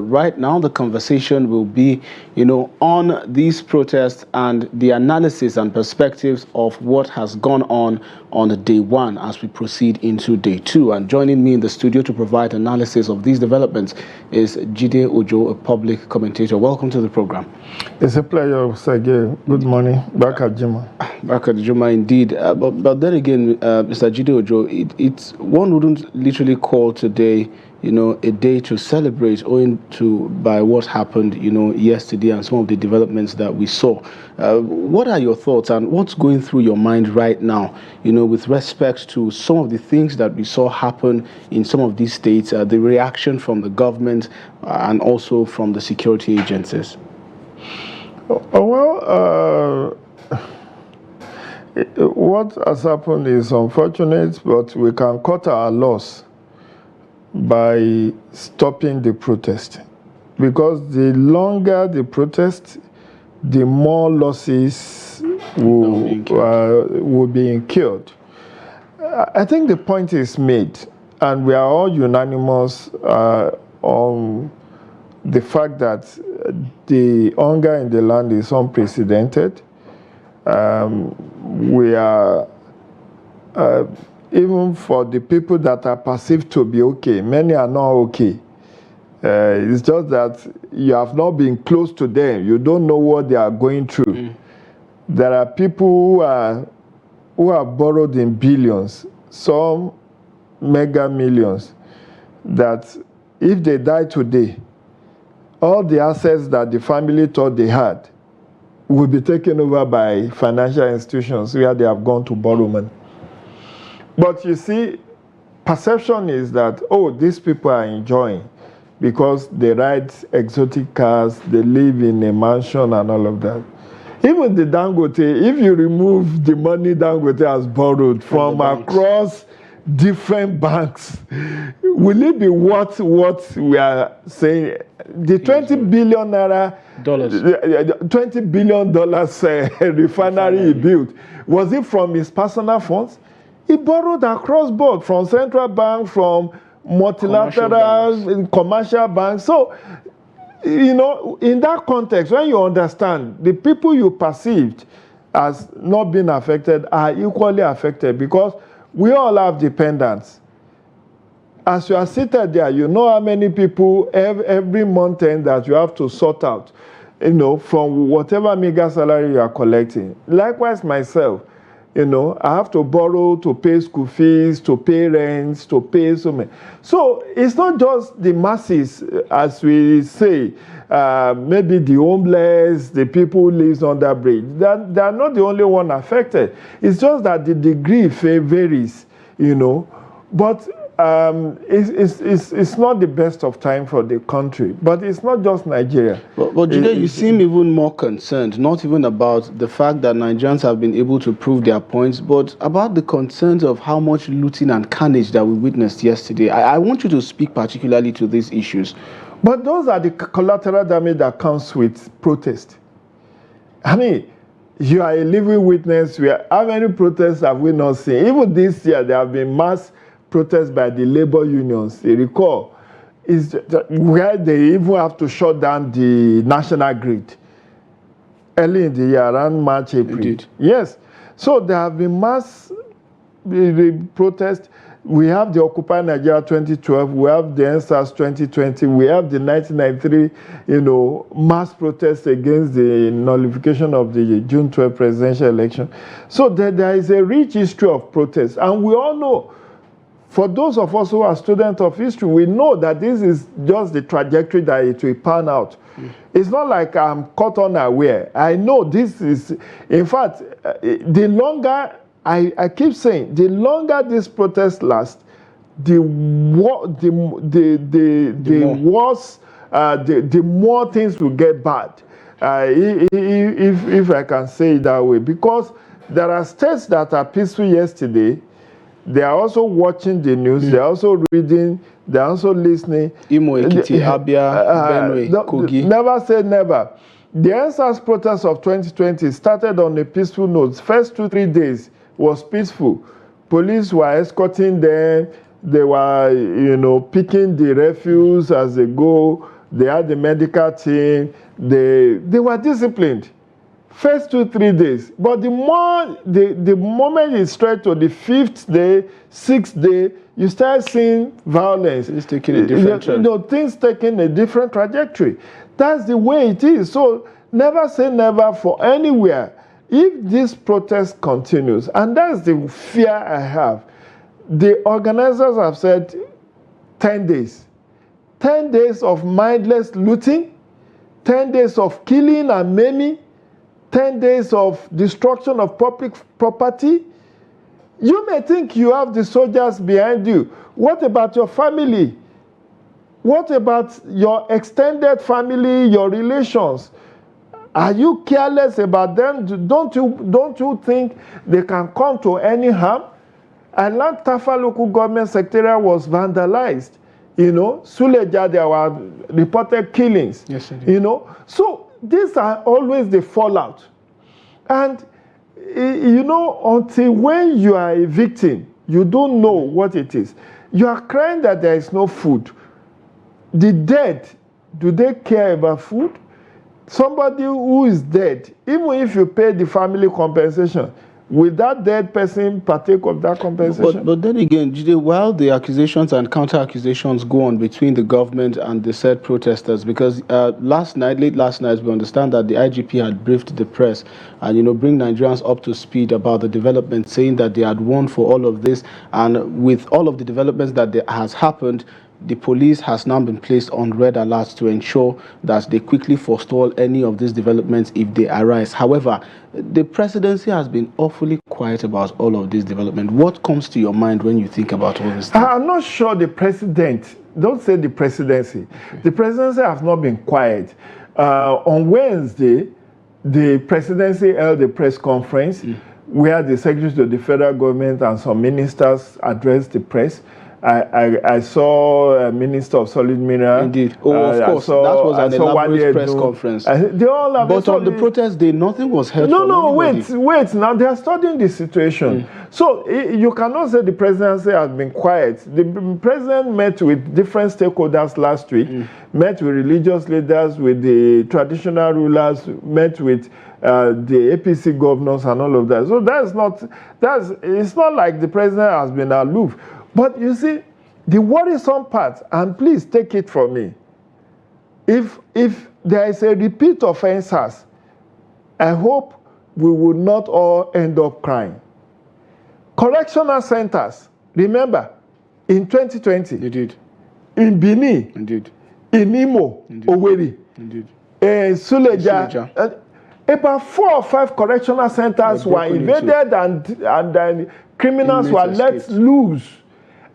Right now, the conversation will be, on these protests and the analysis and perspectives of what has gone on day one as we proceed into day two. And joining me in the studio to provide analysis of these developments is Jide Ojo, a public commentator. Welcome to the program. It's a pleasure, Sagir. Good morning. Back at Juma. Back at Juma, indeed. But then again, Mr. Jide Ojo, it's one wouldn't literally call today, a day to celebrate owing to by what happened, yesterday and some of the developments that we saw. What are your thoughts and what's going through your mind right now, with respect to some of the things that we saw happen in some of these states, the reaction from the government and also from the security agencies? What has happened is unfortunate, but we can cut our loss by stopping the protest, because the longer the protest, the more losses will be incurred. I think the point is made, and we are all unanimous on the fact that the hunger in the land is unprecedented. We are even for the people that are perceived to be okay, many are not okay. It's just that you have not been close to them. You don't know what they are going through. There are people who have borrowed in billions, some mega millions, that if they die today, all the assets that the family thought they had will be taken over by financial institutions where they have gone to borrow money. But you see, perception is that, these people are enjoying because they ride exotic cars, they live in a mansion and all of that. Even the Dangote, if you remove the money Dangote has borrowed from across different banks, will it be what we are saying? The $20 billion $20 billion refinery he built, was it from his personal funds? He borrowed across board from central bank, from multilateral commercial banks. So, in that context, when you understand the people you perceived as not being affected are equally affected, because we all have dependents. As you are seated there, you know how many people every month end that you have to sort out, from whatever mega salary you are collecting. Likewise, myself, I have to borrow to pay school fees, to pay rents, to pay so many. So it's not just the masses, as we say, maybe the homeless, the people who live on that bridge. They are not the only one affected. It's just that the degree varies, But it's not the best of time for the country, but it's not just Nigeria. But Jide, you seem even more concerned, not even about the fact that Nigerians have been able to prove their points, but about the concerns of how much looting and carnage that we witnessed yesterday. I want you to speak particularly to these issues. But those are the collateral damage that comes with protest. I mean, you are a living witness. How many protests have we not seen? Even this year, there have been mass protests by the labor unions. You recall, is where they even have to shut down the national grid early in the year, around March, April. Indeed. Yes. So there have been mass protests. We have the Occupy Nigeria 2012, we have the NSAS 2020, we have the 1993, mass protests against the nullification of the June 12 presidential election. So there is a rich history of protests, and we all know, for those of us who are students of history, we know that this is just the trajectory that it will pan out. It's not like I'm caught unaware. I know this is, in fact, the longer, I keep saying, the longer this protest lasts, the worse, the more things will get bad. If I can say it that way, because there are states that are peaceful yesterday. They are also watching the news. They are also reading. They are also listening. Imo, Ekiti, Abia, Benue, Kogi. Never say never. The NSAS protest of 2020 started on a peaceful note. First 2-3 days was peaceful. Police were escorting them. They were, picking the refuse as they go. they had the medical team, they were disciplined. First 2-3 days, but the moment you stretch to the 5th day, 6th day, you start seeing violence. It's taking a different turn. Things taking a different trajectory. That's the way it is. So never say never for anywhere. If this protest continues, and that's the fear I have, the organizers have said 10 days. 10 days of mindless looting, 10 days of killing and maiming, 10 days of destruction of public property. You may think you have the soldiers behind you. What about your family? What about your extended family, your relations? Are you careless about them? Don't you think they can come to any harm? And Tafa local government secretariat was vandalized. Suleja, there were reported killings. Yes, indeed. So these are always the fallout. And, until when you are a victim, you don't know what it is. You are crying that there is no food. The dead, do they care about food? Somebody who is dead, even if you pay the family compensation, will that dead person partake of that compensation? But then again, Jide, while the accusations and counter-accusations go on between the government and the said protesters, because late last night, we understand that the IGP had briefed the press and, bring Nigerians up to speed about the development, saying that they had won for all of this. And with all of the developments that has happened, the police has now been placed on red alert to ensure that they quickly forestall any of these developments if they arise. However, the presidency has been awfully quiet about all of this development. What comes to your mind when you think about all this? I'm not sure the president, don't say the presidency. Okay. The presidency has not been quiet. On Wednesday, the presidency held a press conference where the secretary to the federal government and some ministers addressed the press. I saw a minister of solid mineral. Indeed. Oh, of course. That was an elaborate press conference. But on the protest day, nothing was heard from anybody. Wait. Now, they are studying the situation. So, you cannot say the presidency has been quiet. The president met with different stakeholders last week, met with religious leaders, with the traditional rulers, met with the APC governors and all of that. So, it's not like the president has been aloof. But you see, the worrisome part, and please take it from me, if there is a repeat offense, I hope we will not all end up crying. Correctional centers, remember, in 2020, Indeed. In Benin, Indeed. In Imo, Indeed. Oweri, Indeed. Suleja, about 4 or 5 correctional centers were invaded and criminals were let loose.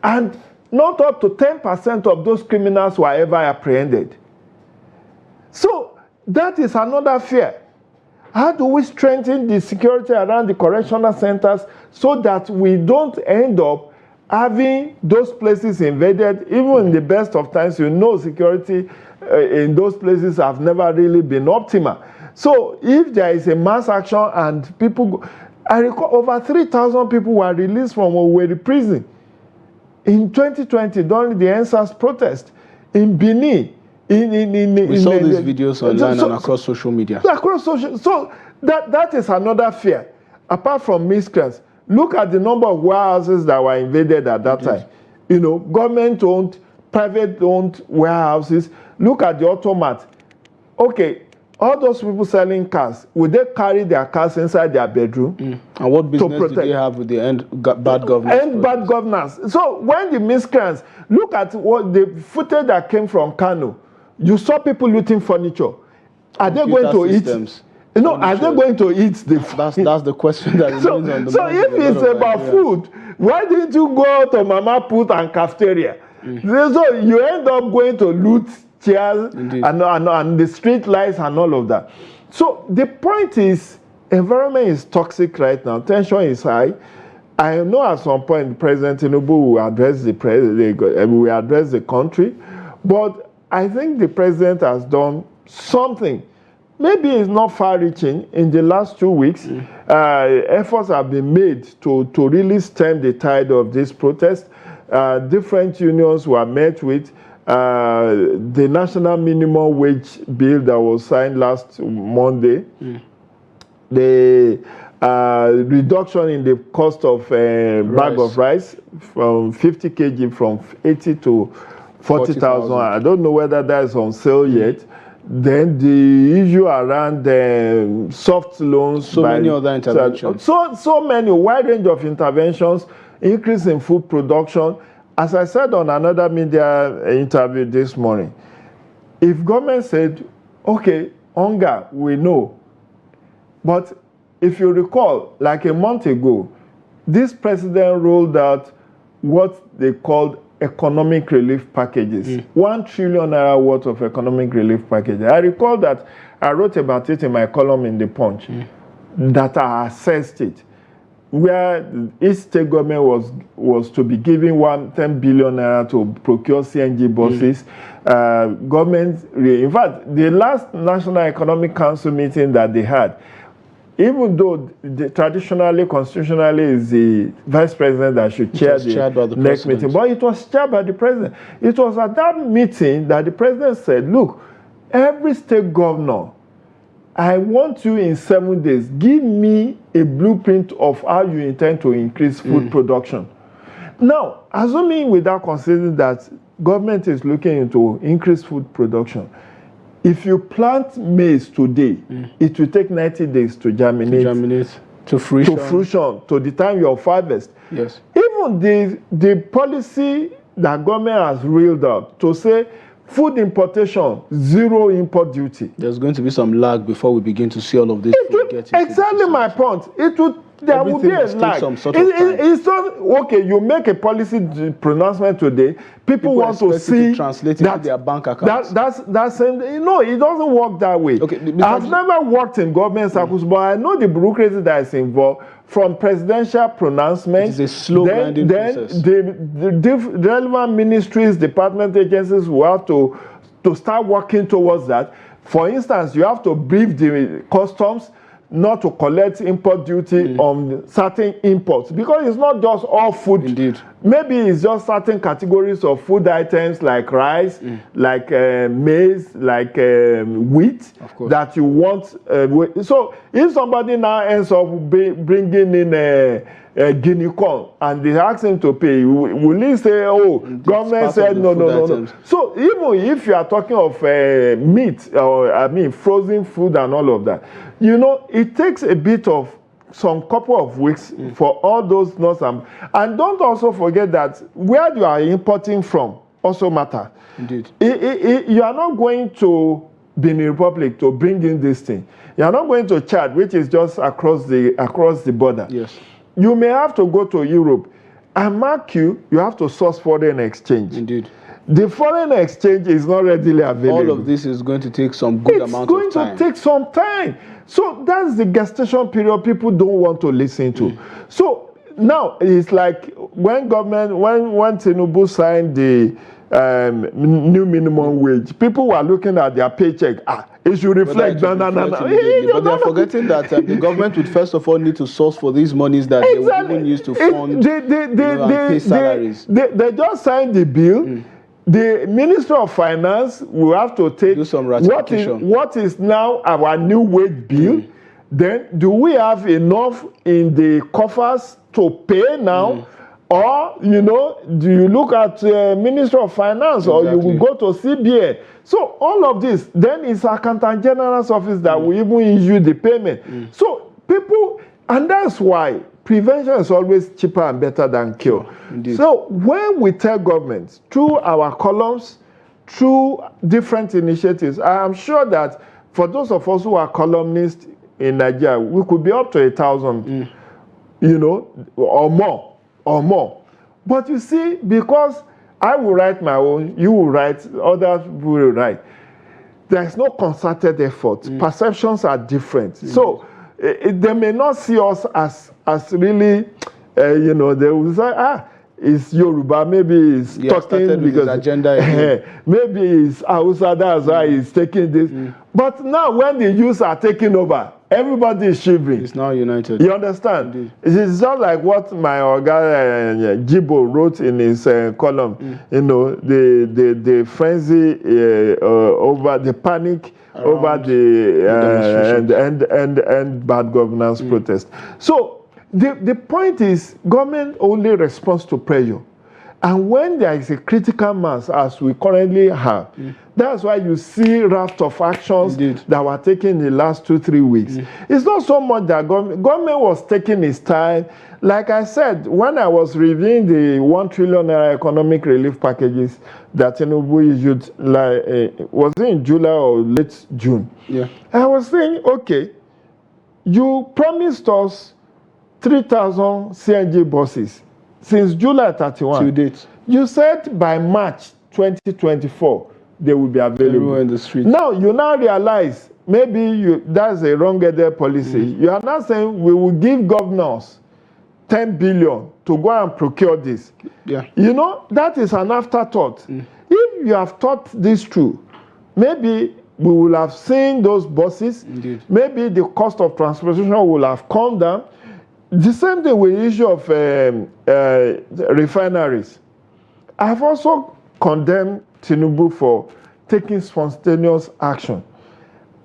And not up to 10% of those criminals were ever apprehended. So that is another fear. How do we strengthen the security around the correctional centers so that we don't end up having those places invaded? Even in the best of times, security in those places have never really been optimal. So if there is a mass action and people go, I recall over 3,000 people were released from Oweri prison in 2020 during the NSAS protest in Benin. We saw these videos online and across social media. So that is another fear. Apart from miscreants, look at the number of warehouses that were invaded at that time. Government-owned, private-owned warehouses. Look at the automat. Okay, all those people selling cars, would they carry their cars inside their bedroom? And what business do they have with the bad governance? Bad governance. So when the miscreants, look at what the footage that came from Kano, you saw people looting furniture. Are they going to eat? No, are they going to eat the food? That's the question that remains on the mind. So if it's about food, why didn't you go to Mama Put and cafeteria? So you end up going to loot chairs and the street lights and all of that. So the point is, environment is toxic right now. Tension is high. I know at some point President Tinubu will address the country, but I think the president has done something. Maybe it's not far-reaching. In the last 2 weeks, efforts have been made to really stem the tide of this protest. Different unions were met with. the national minimum wage bill that was signed last Monday, the reduction in the cost of bag of rice from 50 kg from 80 to 40,000. I don't know whether that is on sale yet. Then the issue around soft loans. So many other interventions. So many, wide range of interventions, increase in food production. As I said on another media interview this morning, if government said, okay, hunger, we know. But if you recall, like a month ago, this president rolled out what they called economic relief packages. 1 trillion naira worth of economic relief packages. I recall that I wrote about it in my column in The Punch, that I assessed it, where each state government was to be giving 10 billion naira to procure CNG buses. In fact, the last National Economic Council meeting that they had, even though traditionally, constitutionally, is the vice president that should chair the next meeting, but it was chaired by the president. It was at that meeting that the president said, look, every state governor, I want you in 7 days, give me a blueprint of how you intend to increase food production. Now, assuming without considering that government is looking into increased food production, if you plant maize today, it will take 90 days to germinate. To fruition. To the time you harvest. Yes. Even the policy that government has reeled out to say food importation, 0 import duty. There's going to be some lag before we begin to see all of this. Exactly my point. There will be a lag. It's not okay. You make a policy pronouncement today. People want to see translate it to their bank accounts. That's no. It doesn't work that way. Okay, I've never worked in government circles, but I know the bureaucracy that is involved. From presidential pronouncements, it's a slow grinding process. The relevant ministries, department agencies will have to start working towards that. For instance, you have to brief the customs not to collect import duty on certain imports, because it's not just all food. Indeed. Maybe it's just certain categories of food items like rice, like maize, like wheat that you want. So if somebody now ends up bringing in a guinea corn and they ask him to pay, will he say, oh, government said no. So even if you are talking of meat, or frozen food and all of that, you know, it takes a bit of some couple of weeks for all those nuts and don't also forget that where you are importing from also matter. Indeed. You are not going to Benin Republic to bring in this thing. You are not going to Chad, which is just across the border. Yes. You may have to go to Europe, and mark you have to source foreign exchange. Indeed. The foreign exchange is not readily available. All of this is going to take some good amount of time. It's going to take some time. So that's the gestation period people don't want to listen to. So now it's like when Tinubu signed the new minimum wage, people were looking at their paycheck. It should reflect. But they are forgetting that the government would first of all need to source for these monies that they would even use to fund and pay salaries. They just signed the bill. The Minister of Finance will have to take do some ratification. What is now our new wage bill. Then do we have enough in the coffers to pay now? Or, you know, do you look at Minister of Finance or you will go to CBA? So all of this, then it's Accountant General's office that will even issue the payment. So people, and that's why prevention is always cheaper and better than cure. Indeed. So when we tell governments through our columns, through different initiatives, I am sure that for those of us who are columnists in Nigeria, we could be up to 1,000, you know, or more. But you see, because I will write my own, you will write, others will write, there's no concerted effort. Perceptions are different. So they may not see us as really, you know, they will say, it's Yoruba, maybe it's talking because his agenda. maybe it's Hausa, that's why he's taking this. But now when the youths are taking over, everybody is shivering. It's now united. You understand? Indeed. It's not like what my Oga Jibo wrote in his column. You know, the frenzy over the panic over the and bad governance protest. So the point is, government only responds to pressure. And when there is a critical mass, as we currently have, that's why you see raft of actions that were taken in the last 2-3 weeks. It's not so much that government was taking its time. Like I said, when I was reviewing the 1 trillion economic relief packages that tinubu issued, was it in July or late June? Yeah. I was saying, okay, you promised us 3,000 CNG buses since July 31. To date. You said by March 2024 they will be available. Everywhere in the street. Now you now realize maybe that's a wrong-headed policy. You are now saying we will give governors 10 billion to go and procure this. Yeah. You know, that is an afterthought. If you have thought this through, maybe we will have seen those buses. Indeed. Maybe the cost of transportation will have come down. The same thing with the issue of refineries. I've also condemned Tinubu for taking spontaneous action.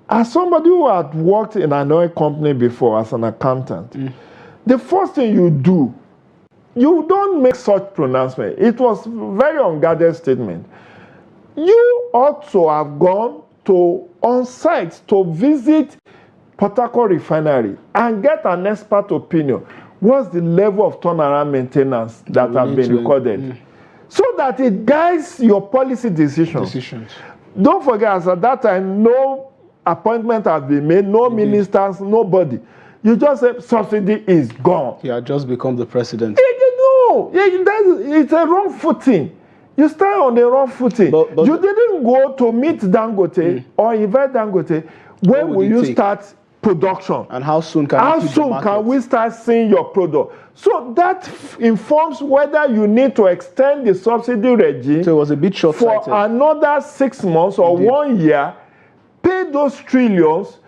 As somebody who had worked in an oil company before as an accountant, the first thing you do, you don't make such pronouncement. It was a very unguarded statement. You ought to have gone to on-site to visit Port Harcourt refinery and get an expert opinion. What's the level of turnaround maintenance that have been recorded? So that it guides your policy decisions. Don't forget, as at that time, no appointment has been made, no ministers, nobody. You just say subsidy is gone. Yeah, just become the president. No, it's a wrong footing. You start on the wrong footing. But you didn't go to meet Dangote or invite Dangote. When will you start production? And how soon can we start seeing your product? So that informs whether you need to extend the subsidy regime. So it was a bit short-sighted. For another 6 months or 1 year, pay those trillions,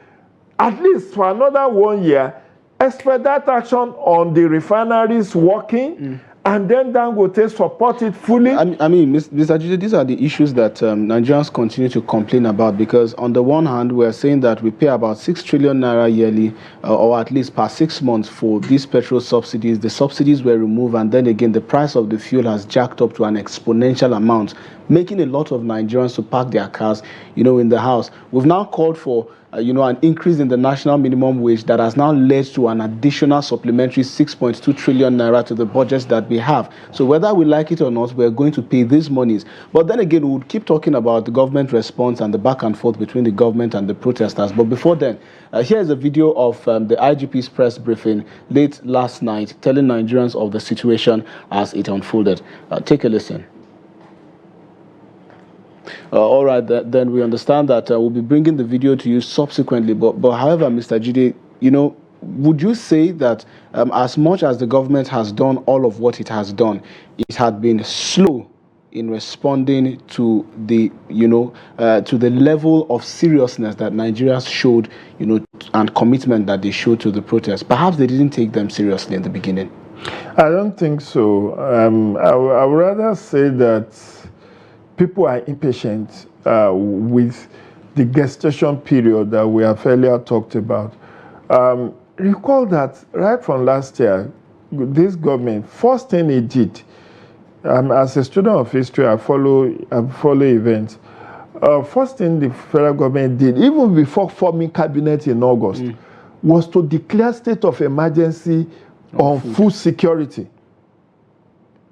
at least for another 1 year, expedite action on the refineries working, and then Dangote support it fully. I mean, Mr. Jide, these are the issues that Nigerians continue to complain about, because on the one hand, we're saying that we pay about 6 trillion naira yearly, or at least per 6 months for these petrol subsidies. The subsidies were removed, and then again, the price of the fuel has jacked up to an exponential amount, making a lot of Nigerians to park their cars, in the house. We've now called for an increase in the national minimum wage that has now led to an additional supplementary 6.2 trillion naira to the budgets that we have. So whether we like it or not, we're going to pay these monies. But then again, we would keep talking about the government response and the back and forth between the government and the protesters. But before then, here's a video of the IGP's press briefing late last night, telling Nigerians of the situation as it unfolded. Take a listen. All right, then we understand that we'll be bringing the video to you subsequently. But however, Mr. Jide, would you say that as much as the government has done all of what it has done, it had been slow in responding to the, to the level of seriousness that Nigerians showed, and commitment that they showed to the protests? Perhaps they didn't take them seriously in the beginning. I don't think so. I would rather say that people are impatient with the gestation period that we have earlier talked about. Recall that right from last year, this government, first thing it did, as a student of history, I follow events. First thing the federal government did, even before forming cabinet in August, was to declare state of emergency on food security.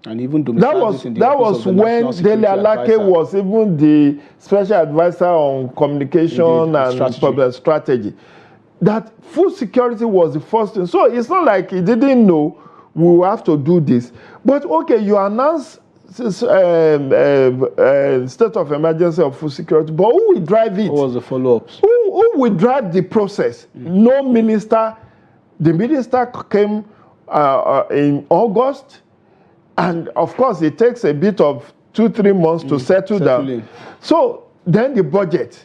And even that was when Dele Alake was even the special advisor on communication and strategy. That food security was the first thing. So it's not like he didn't know we will have to do this. But okay, you announce state of emergency of food security, but who will drive it? What was the follow-ups? Who will drive the process? No minister. The minister came in August. And of course, it takes a bit of 2-3 months to settle down. In. So then the budget.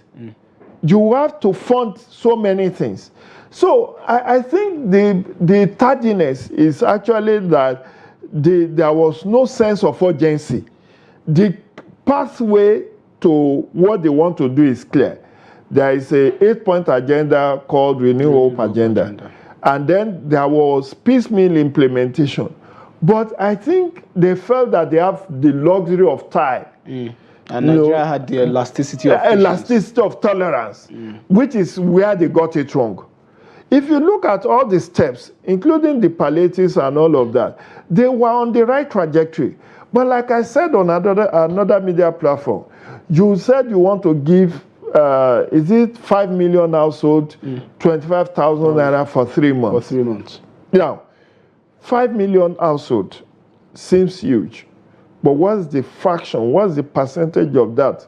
You have to fund so many things. So I think the tardiness is actually that there was no sense of urgency. The pathway to what they want to do is clear. There is a 8-point agenda called Renew Hope agenda. And then there was piecemeal implementation. But I think they felt that they have the luxury of time. And Nigeria had the elasticity of tolerance, which is where they got it wrong. If you look at all the steps, including the palliatives and all of that, they were on the right trajectory. But like I said on another media platform, you said you want to give, is it 5 million households, 25,000 naira for 3 months? For 3 months. Now, 5 million households seems huge. But what's the fraction, what's the percentage of that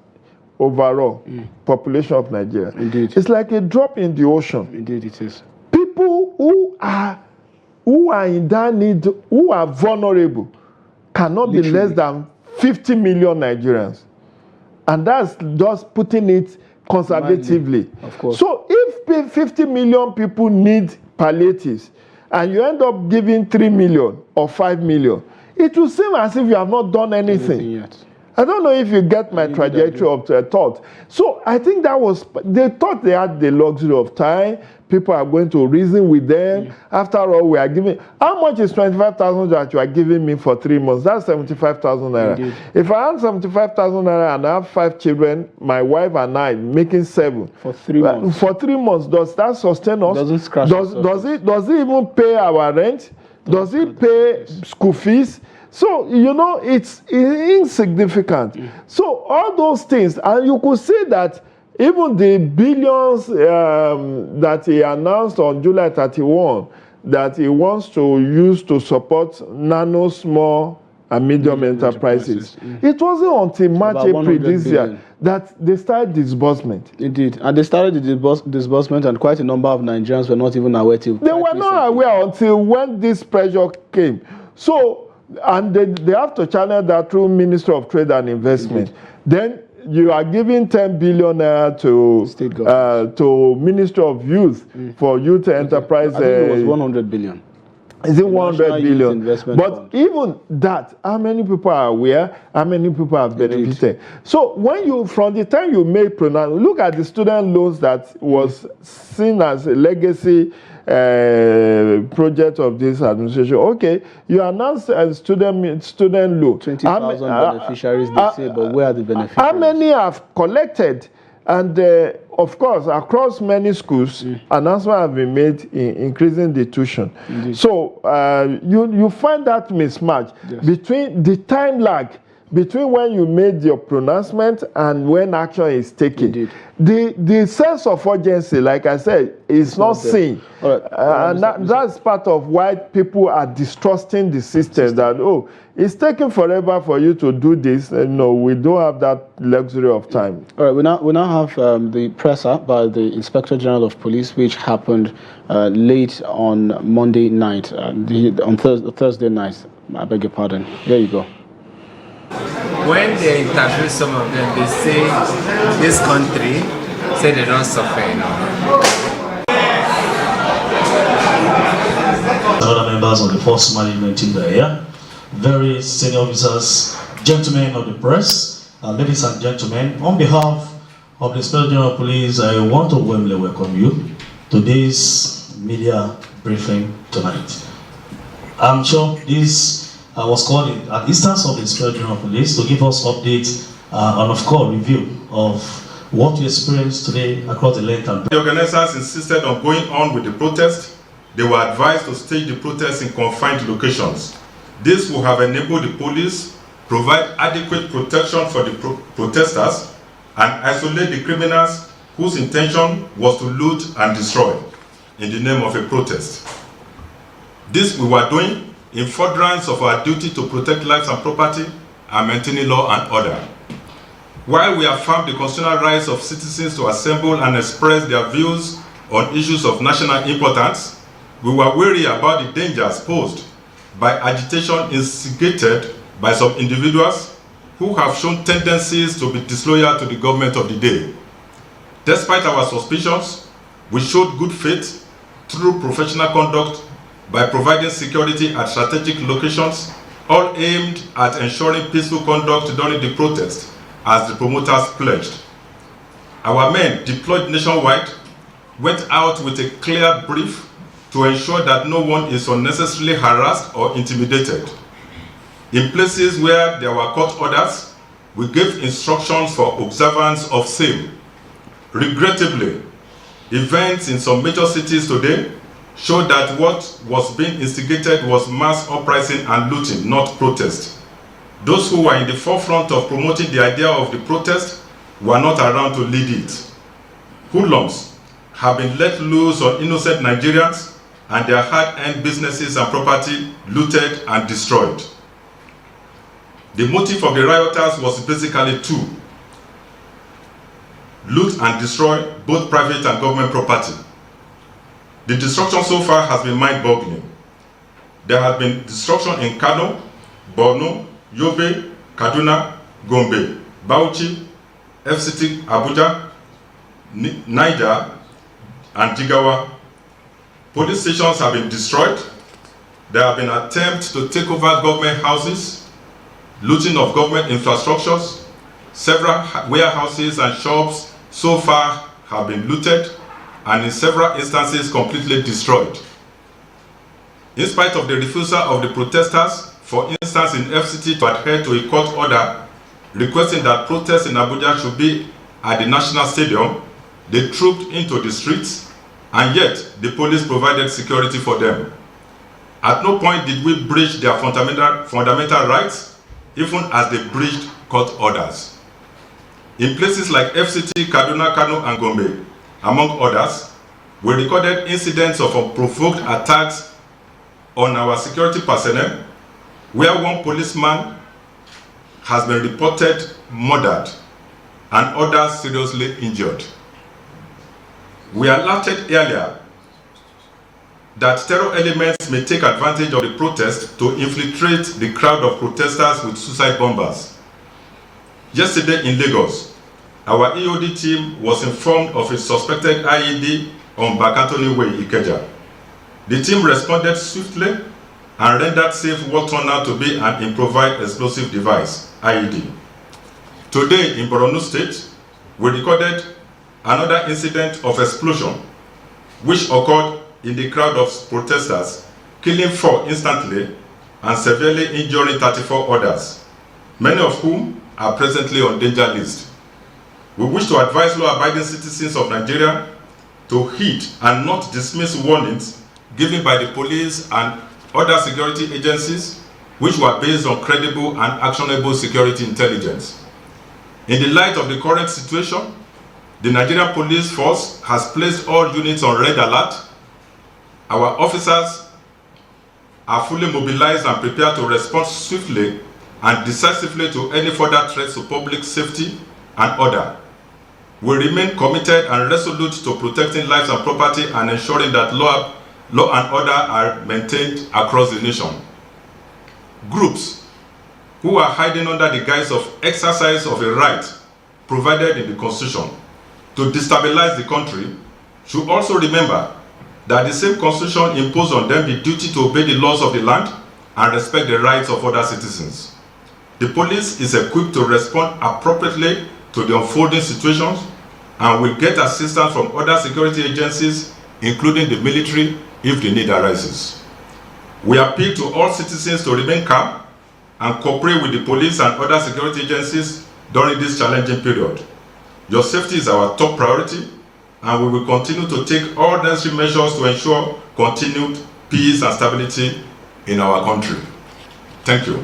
overall population of Nigeria? Indeed. It's like a drop in the ocean. Indeed it is. People who are in that need, who are vulnerable, cannot be less than 50 million Nigerians. And that's just putting it conservatively. Of course. So if 50 million people need palliatives, and you end up giving 3 million or 5 million, it will seem as if you have not done anything yet. I don't know if you get my trajectory of thought. So I think that was, they thought they had the luxury of time. People are going to reason with them. After all, we are giving, how much is 25,000 that you are giving me for 3 months? That's 75,000 naira. Indeed. If I have 75,000 naira and I have 5 children, my wife and I making 7. For 3 months. For 3 months, does that sustain us? Doesn't scratch does it even pay our rent? Does it pay school fees? So, you know, it's insignificant. So all those things, and you could see that even the billions that he announced on July 31, that he wants to use to support nano, small, and medium enterprises. It wasn't until March, April this year that they started disbursement. Indeed. And they started the disbursement, and quite a number of Nigerians were not even aware. They were not aware until when this pressure came. So, and they have to channel that through Ministry of Trade and Investment. Then you are giving 10 billion to Ministry of Youth for youth enterprise. I think it was 100 billion. Is it 100 billion? But fund. even that, how many people are aware? How many people have benefited? So when you, from the time you made pronouncement, look at the student loans that was seen as a legacy project of this administration. Okay, you announced a student loan. 20,000 beneficiaries, they say, but where are the beneficiaries? How many have collected? And of course, across many schools, announcements have been made in increasing the tuition. Indeed. So you find that mismatch between the time lag between when you made your pronouncement and when action is taken. The sense of urgency, like I said, is not seen. And that's part of why people are distrusting the system, that, oh, it's taking forever for you to do this. No, we don't have that luxury of time. All right, we now have the presser by the Inspector General of Police, which happened late on Monday night, on Thursday night. I beg your pardon. Here you go. When they interview some of them, they say this country say they don't suffer enough. Other members of the force management team that are here, very senior officers, gentlemen of the press, ladies and gentlemen, on behalf of the Inspector General of Police, I want to warmly welcome you to this media briefing tonight. I'm sure this was called at the instance of the Inspector General of Police to give us updates and, of course, review of what we experienced today across the length and breadth. The organizers insisted on going on with the protest. They were advised to stage the protest in confined locations. This will have enabled the police provide adequate protection for the protesters and isolate the criminals whose intention was to loot and destroy in the name of a protest. This we were doing in furtherance of our duty to protect lives and property and maintaining law and order. While we affirm the constitutional rights of citizens to assemble and express their views on issues of national importance, we were wary about the dangers posed by agitation instigated by some individuals who have shown tendencies to be disloyal to the government of the day. Despite our suspicions, we showed good faith through professional conduct by providing security at strategic locations, all aimed at ensuring peaceful conduct during the protest, as the promoters pledged. Our men, deployed nationwide, went out with a clear brief to ensure that no one is unnecessarily harassed or intimidated. In places where there were court orders, we gave instructions for observance of same. Regrettably, events in some major cities today show that what was being instigated was mass uprising and looting, not protest. Those who were in the forefront of promoting the idea of the protest were not around to lead it. Hoodlums have been let loose on innocent Nigerians and their hard-earned businesses and property looted and destroyed. The motive of the rioters was basically two: loot and destroy both private and government property. The destruction so far has been mind-boggling. There has been destruction in Kano, Borno, Yobe, Kaduna, Gombe, Bauchi, FCT Abuja, Niger, and Jigawa. Police stations have been destroyed. There have been attempts to take over government houses, looting of government infrastructures. Several warehouses and shops so far have been looted and in several instances completely destroyed. In spite of the refusal of the protesters, for instance in FCT, to adhere to a court order requesting that protests in Abuja should be at the National Stadium, they trooped into the streets, and yet the police provided security for them. At no point did we breach their fundamental rights, even as they breached court orders. In places like FCT, Kaduna, Kano, and Gombe, among others, we recorded incidents of unprovoked attacks on our security personnel, where one policeman has been reported murdered and others seriously injured. We alerted earlier that terror elements may take advantage of the protest to infiltrate the crowd of protesters with suicide bombers. Yesterday in Lagos, our EOD team was informed of a suspected IED on Bakatoni Way, Ikeja. The team responded swiftly and rendered safe what turned out to be an improvised explosive device, IED. Today in Borno State, we recorded another incident of explosion, which occurred in the crowd of protesters, killing 4 instantly and severely injuring 34 others, many of whom are presently on danger list. We wish to advise law-abiding citizens of Nigeria to heed and not dismiss warnings given by the police and other security agencies, which were based on credible and actionable security intelligence. In the light of the current situation, the Nigerian Police Force has placed all units on red alert. Our officers are fully mobilized and prepared to respond swiftly and decisively to any further threats to public safety and order. We remain committed and resolute to protecting lives and property and ensuring that law and order are maintained across the nation. Groups who are hiding under the guise of exercise of a right provided in the Constitution to destabilize the country should also remember that the same Constitution imposed on them the duty to obey the laws of the land and respect the rights of other citizens. The police is equipped to respond appropriately to the unfolding situations and will get assistance from other security agencies, including the military, if the need arises. We appeal to all citizens to remain calm and cooperate with the police and other security agencies during this challenging period. Your safety is our top priority, and we will continue to take all necessary measures to ensure continued peace and stability in our country. Thank you.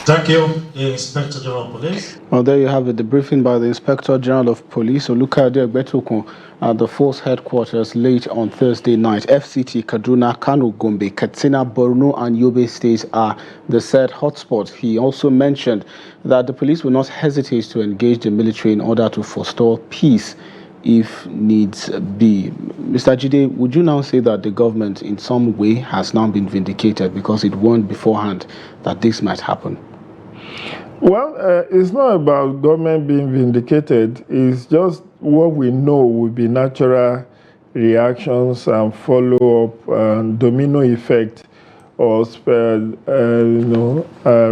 Thank you, Inspector General of Police. Well, there you have it, the briefing by the Inspector General of Police, Olukayode Egbetokun, at the force headquarters late on Thursday night. FCT, Kaduna, Kano, Gombe, Katsina, Borno, and Yobe states are the said hotspots. He also mentioned that the police will not hesitate to engage the military in order to forestall peace if needs be. Mr. Jide, would you now say that the government in some way has now been vindicated because it warned beforehand that this might happen? Well, it's not about government being vindicated. It's just what we know will be natural reactions and follow-up and domino effect or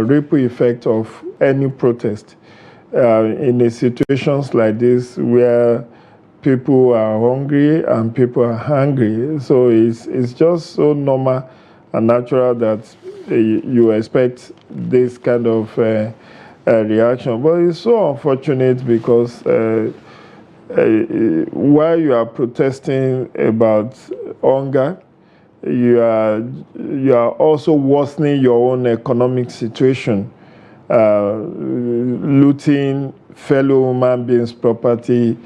ripple effect of any protest in the situations like this where people are hungry and people are hungry. So it's just so normal and natural that you expect this kind of reaction. But it's so unfortunate because while you are protesting about hunger, you are also worsening your own economic situation, looting fellow human beings' property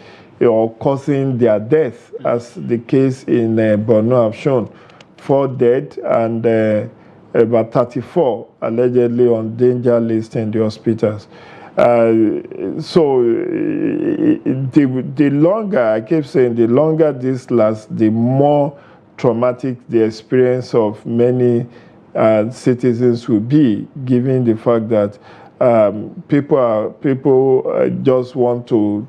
or causing their death, as the case in Borno have shown. 4 dead and about 34 allegedly on danger list in the hospitals. So the longer, I keep saying, the longer this lasts, the more traumatic the experience of many citizens will be, given the fact that people just want to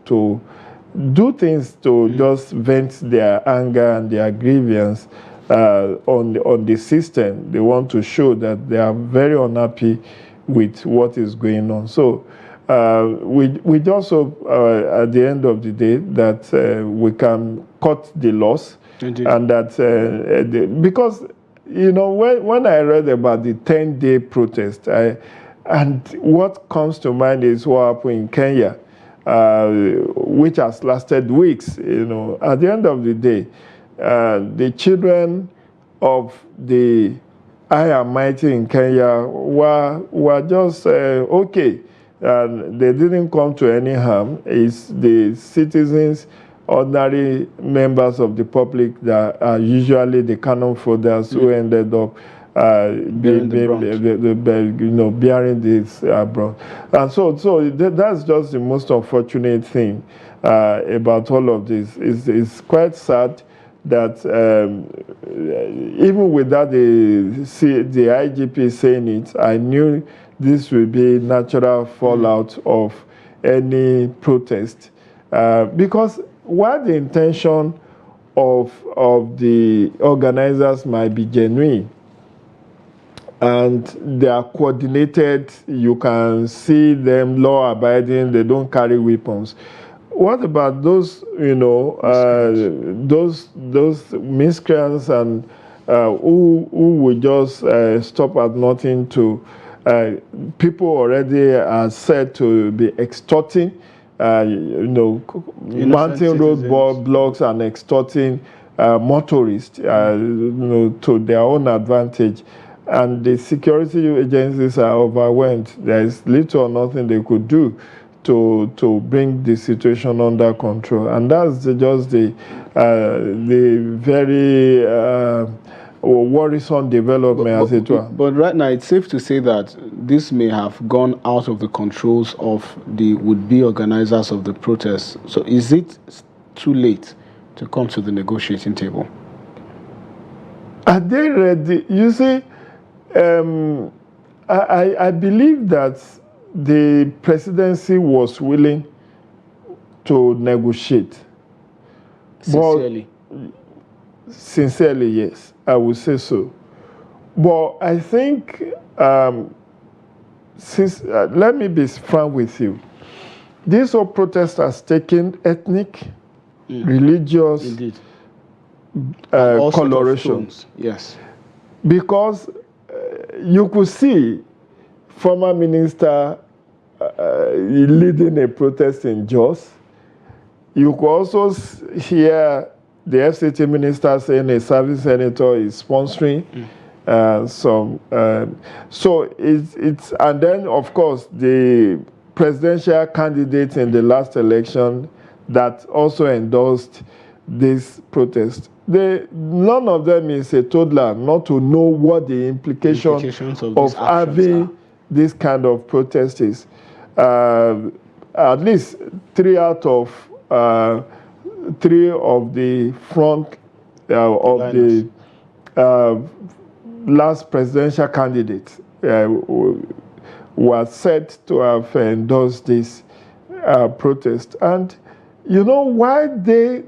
do things to just vent their anger and their grievance on the system. They want to show that they are very unhappy with what is going on. So we just hope at the end of the day that we can cut the loss. Indeed. And that because when I read about the 10-day protest, and what comes to mind is what happened in Kenya, which has lasted weeks. At the end of the day, the children of the high and mighty in Kenya were just okay. They didn't come to any harm. It's the citizens, ordinary members of the public that are usually the cannon fodders who ended up bearing this brunt. And so that's just the most unfortunate thing about all of this. It's quite sad that even without the IGP saying it, I knew this will be natural fallout of any protest, because while the intention of the organizers might be genuine and they are coordinated, you can see them law-abiding, they don't carry weapons. What about those, those miscreants and who would just stop at nothing to people already are said to be extorting, mounting road blocks and extorting motorists, to their own advantage. And the security agencies are overwhelmed. There is little or nothing they could do to bring the situation under control. And that's just the very worrisome development, as it were. But right now, it's safe to say that this may have gone out of the controls of the would-be organizers of the protests. So is it too late to come to the negotiating table? Are they ready? You see, I believe that the presidency was willing to negotiate. Sincerely? Sincerely, yes, I would say so. But I think, let me be frank with you, this whole protest has taken ethnic, religious colorations. Yes. Because you could see former minister leading a protest in Jos. You could also hear the FCT minister saying a serving senator is sponsoring some. So it's and then of course the presidential candidate in the last election that also endorsed this protest. None of them is a toddler not to know what the implications of having this kind of protest is. At least 3 out of three of the front of the last presidential candidates were said to have endorsed this protest. And you know why they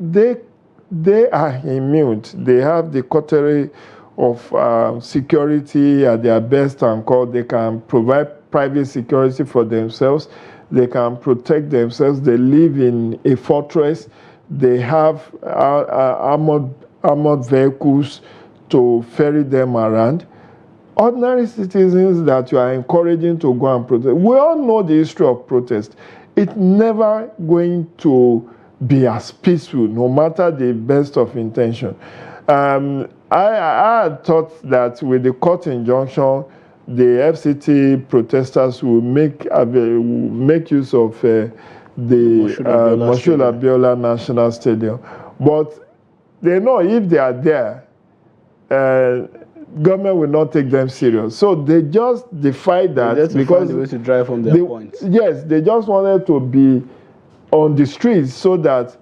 are immune. They have the coterie of security at their best and core. They can provide private security for themselves. They can protect themselves. They live in a fortress. They have armored vehicles to ferry them around. Ordinary citizens that you are encouraging to go and protest. We all know the history of protest. It's never going to be as peaceful, no matter the best of intention. I had thought that with the court injunction, the FCT protesters will make use of the Moshood Abiola National Stadium. But they know if they are there, government will not take them serious. So they just defied that because they to drive from their points. Yes, they just wanted to be on the streets so that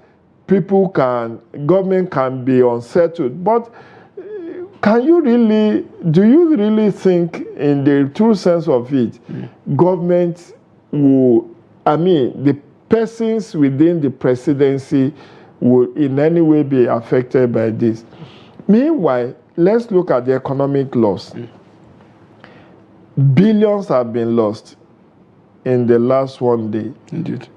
government can be unsettled. But do you really think, in the true sense of it, government the persons within the presidency will in any way be affected by this? Meanwhile, let's look at the economic loss. Billions have been lost in the last one day. Indeed.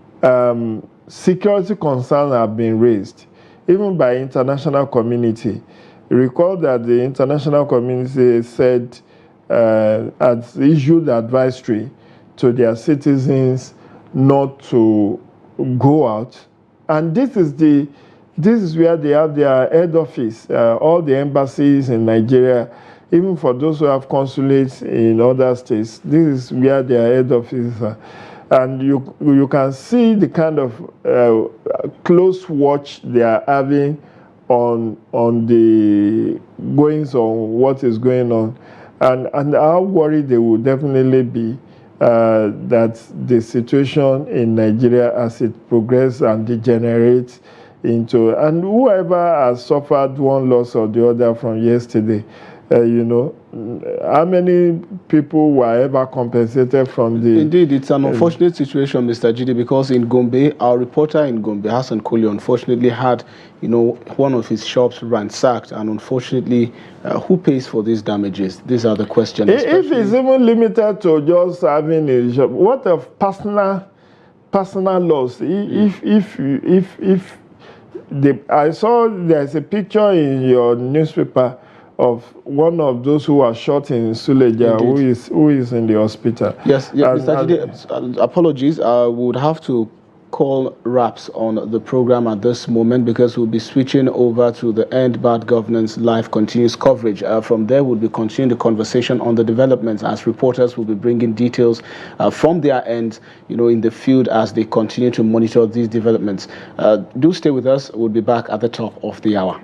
Security concerns have been raised, even by international community. Recall that the international community said, has issued advisory to their citizens not to go out. And this is where they have their head office, all the embassies in Nigeria, even for those who have consulates in other states, this is where their head offices are. And you can see the kind of close watch they are having on the goings on what is going on, and how worried they will definitely be that the situation in Nigeria as it progresses and degenerates into, and whoever has suffered one loss or the other from yesterday, how many people were ever compensated from the... Indeed, it's an unfortunate situation, Mr. Jide, because in Gombe, our reporter in Gombe, Hassan Koli, unfortunately had, one of his shops ransacked, and unfortunately, who pays for these damages? These are the questions. If it's even limited to just having a shop, what of personal loss? I saw there's a picture in your newspaper of one of those who are shot in Suleja, who is in the hospital. Yes, Mr. Jide, apologies. I would have to call wraps on the program at this moment because we'll be switching over to the End Bad Governance live continuous coverage. From there, we'll be continuing the conversation on the developments as reporters will be bringing details from their end, in the field as they continue to monitor these developments. Do stay with us. We'll be back at the top of the hour.